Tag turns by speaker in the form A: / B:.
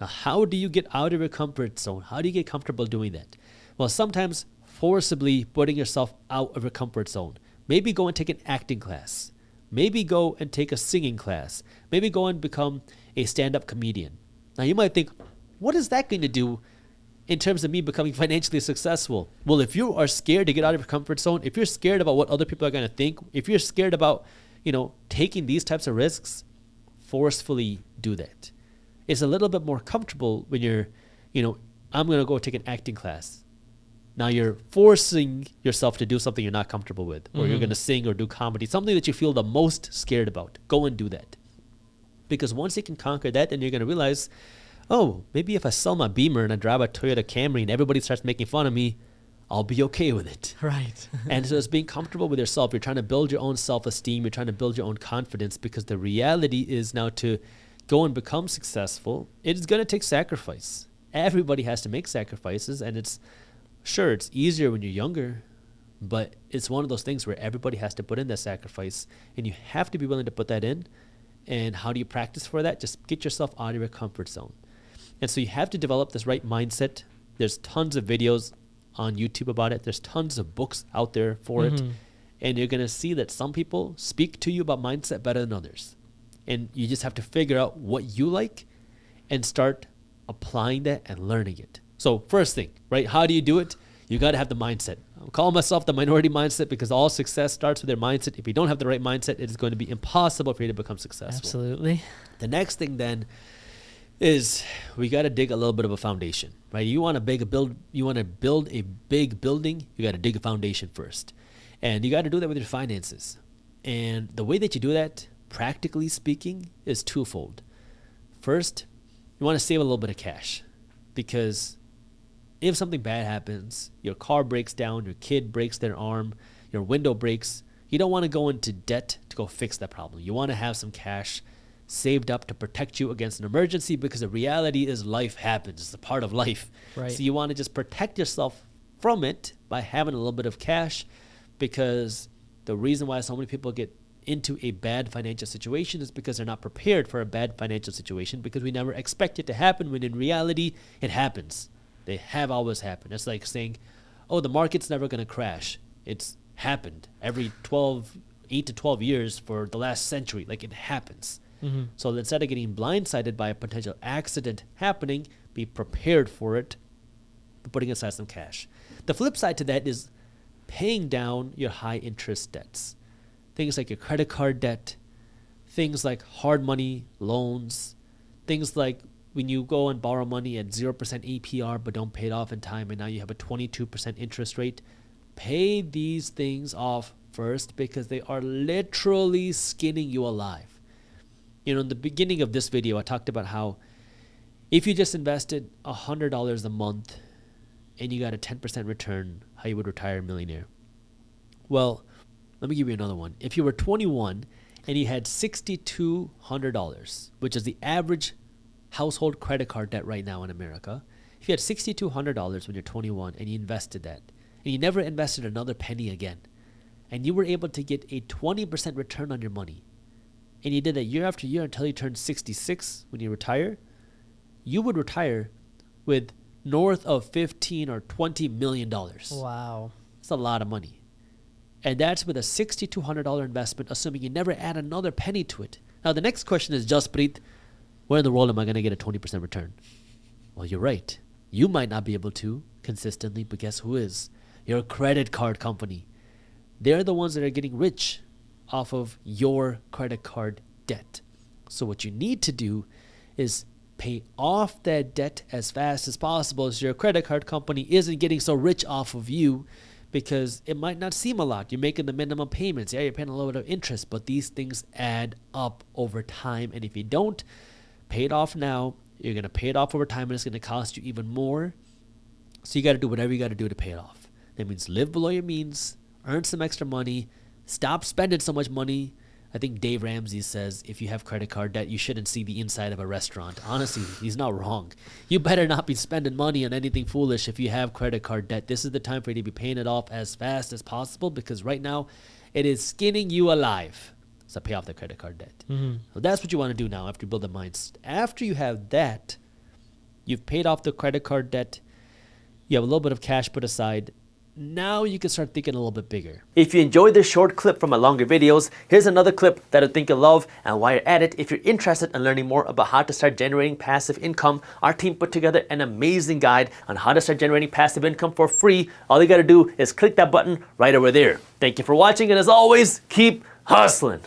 A: Now, how do you get out of your comfort zone? How do you get comfortable doing that? Well, sometimes forcibly putting yourself out of your comfort zone. Maybe go and take an acting class. Maybe go and take a singing class. Maybe go and become a stand-up comedian. Now, you might think, what is that going to do in terms of me becoming financially successful? Well, if you are scared to get out of your comfort zone, if you're scared about what other people are going to think, if you're scared about, taking these types of risks, forcefully do that. It's a little bit more comfortable when you're, I'm going to go take an acting class. Now you're forcing yourself to do something you're not comfortable with, or you're going to sing or do comedy, something that you feel the most scared about. Go and do that. Because once you can conquer that, then you're going to realize, oh, maybe if I sell my Beamer and I drive a Toyota Camry and everybody starts making fun of me, I'll be okay with it.
B: Right.
A: And so it's being comfortable with yourself. You're trying to build your own self-esteem. You're trying to build your own confidence, because the reality is now to go and become successful, it's going to take sacrifice. Everybody has to make sacrifices, and it's easier when you're younger, but it's one of those things where everybody has to put in that sacrifice, and you have to be willing to put that in. And how do you practice for that? Just get yourself out of your comfort zone. And so you have to develop this right mindset. There's tons of videos on YouTube about it. There's tons of books out there for it. And you're going to see that some people speak to you about mindset better than others. And you just have to figure out what you like and start applying that and learning it. So first thing, right? How do you do it? You got to have the mindset. I'm calling myself the minority mindset because all success starts with their mindset. If you don't have the right mindset, it is going to be impossible for you to become successful.
B: Absolutely.
A: The next thing then is we got to dig a little bit of a foundation, right? You want to build a big building, you got to dig a foundation first. And you got to do that with your finances. And the way that you do that, practically speaking, is twofold. First, you want to save a little bit of cash, because if something bad happens, your car breaks down, your kid breaks their arm, your window breaks, you don't want to go into debt to go fix that problem. You want to have some cash saved up to protect you against an emergency, because the reality is life happens. It's a part of life.
B: Right.
A: So you want to just protect yourself from it by having a little bit of cash, because the reason why so many people get into a bad financial situation is because they're not prepared for a bad financial situation, because we never expect it to happen, when in reality it happens. They have always happened. It's like saying, oh, the market's never going to crash. It's happened every 8 to 12 years for the last century. Like, it happens. So instead of getting blindsided by a potential accident happening, be prepared for it by putting aside some cash. The flip side to that is paying down your high interest debts. Things like your credit card debt, things like hard money loans, things like when you go and borrow money at 0% APR but don't pay it off in time, and now you have a 22% interest rate. Pay these things off first, because they are literally skinning you alive. In the beginning of this video, I talked about how if you just invested $100 a month and you got a 10% return, how you would retire a millionaire. Well, let me give you another one. If you were 21 and you had $6,200, which is the average household credit card debt right now in America, if you had $6,200 when you're 21 and you invested that, and you never invested another penny again, and you were able to get a 20% return on your money, and you did that year after year until you turned 66 when you retire, you would retire with north of $15 or $20 million.
B: Wow.
A: That's a lot of money. And that's with a $6,200 investment, assuming you never add another penny to it. Now, the next question is, Jaspreet, where in the world am I going to get a 20% return? Well, you're right. You might not be able to consistently, but guess who is? Your credit card company. They're the ones that are getting rich off of your credit card debt. So what you need to do is pay off that debt as fast as possible, so your credit card company isn't getting so rich off of you, because it might not seem a lot. You're making the minimum payments. Yeah, you're paying a little bit of interest, but these things add up over time. And if you don't pay it off now, you're going to pay it off over time, and it's going to cost you even more. So you got to do whatever you got to do to pay it off. That means live below your means, earn some extra money, stop spending so much money. I think Dave Ramsey says if you have credit card debt, you shouldn't see the inside of a restaurant. Honestly, he's not wrong. You better not be spending money on anything foolish if you have credit card debt. This is the time for you to be paying it off as fast as possible, because right now it is skinning you alive. So pay off the credit card debt. So that's what you want to do now after you build the mindset. After you have that, You've paid off the credit card debt. You have a little bit of cash put aside. Now you can start thinking a little bit bigger. If you enjoyed this short clip from my longer videos, here's another clip that I think you'll love. And while you're at it, if you're interested in learning more about how to start generating passive income, our team put together an amazing guide on how to start generating passive income for free. All you gotta do is click that button right over there. Thank you for watching, and as always, keep hustling.